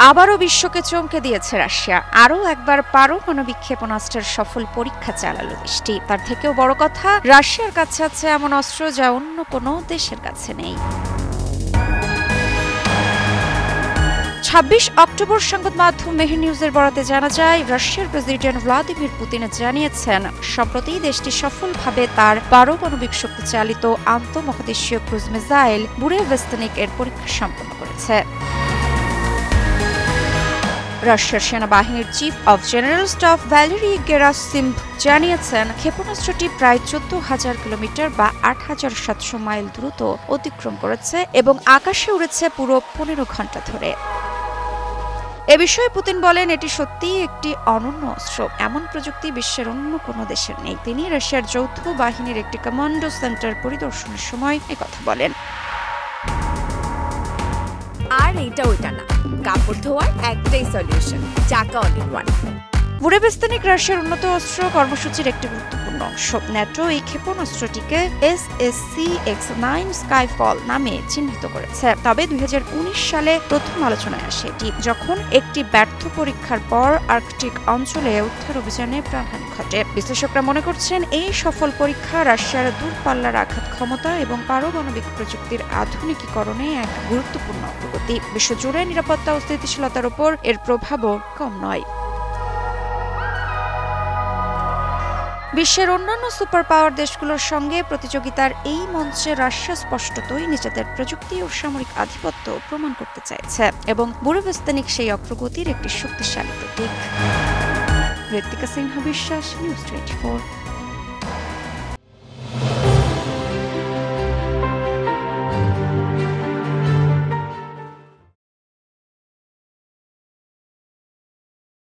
আবারও বিশ্বকে চমকে দিয়েছে রাশিয়া। আরও একবার পারমাণবিক ক্ষেপণাস্ত্রের সফল পরীক্ষা চালালো দেশটি। তার থেকেও বড় কথা, রাশিয়ার কাছে আছে এমন অস্ত্র যা অন্য কোনো দেশের কাছে নেই। ২৬ অক্টোবর সংবাদ মাধ্যম মেহের নিউজের বরাতে জানা যায়, রাশিয়ার প্রেসিডেন্ট ভ্লাদিমির পুতিন জানিয়েছেন, সম্প্রতি দেশটি সফলভাবে তার পারমাণবিক শক্তি চালিত আন্তঃমহাদেশীয় ক্রুজ মিসাইল বুরেভেস্তনিক এর পরীক্ষা সম্পন্ন করেছে। রাশিয়ার সেনাবাহিনীর chief of general staff Valery Gerasimov জানিয়েছেন, ক্ষেপণাস্ত্রটি প্রায় ১৪,০০০ কিলোমিটার বা ৮,৭০০ মাইল দ্রুত অতিক্রম করেছে এবং আকাশে উড়েছে পুরো ১৫ ঘন্টা ধরে। এ বিষয়ে পুতিন বলেন, এটি সত্যিই একটি অনন্য অস্ত্র। এমন প্রযুক্তি বিশ্বের অন্য কোনো দেশের নেই। তিনি রাশিয়ার যৌথ বাহিনীর একটি কমান্ডো সেন্টার পরিদর্শনের সময় একথা বলেন। আর এটা ওইটা না, কাপড় ধোয়ার একটাই সলিউশন, চাকা অল ইন ওয়ান। বুরেভেস্তনিক রাশিয়ার উন্নত অস্ত্র কর্মসূচির একটি গুরুত্বপূর্ণ অংশ। ন্যাটো এই ক্ষেপণাস্ত্রটিকে SSC-X9 স্কাইফল নামে চিহ্নিত করেছে। তবে ২০১৯ সালে প্রথম আলোচনায় আসে এটি, যখন একটি ব্যর্থ পরীক্ষার পর আর্কটিক অঞ্চলে উদ্ধার অভিযানে প্রাণহানি ঘটে। বিশ্লেষকরা মনে করছেন, এই সফল পরীক্ষা রাশিয়ার দূরপাল্লার আঘাত ক্ষমতা এবং পারমাণবিক প্রযুক্তির আধুনিকীকরণে এক গুরুত্বপূর্ণ অগ্রগতি। বিশ্বজুড়ে নিরাপত্তা ও স্থিতিশীলতার উপর এর প্রভাবও কম নয়। বিশ্বের অন্যান্য সুপার পাওয়ার দেশগুলোর সঙ্গে প্রতিযোগিতার এই মঞ্চে রাশিয়া স্পষ্টতই নিজেদের প্রযুক্তি ও সামরিক আধিপত্য প্রমাণ করতে চাইছে এবং বুরেভেস্তনিক সেই অগ্রগতির একটি শক্তিশালী প্রতীক। ঋত্বিকা সিনহা বিশ্বাস, নিউজ 24।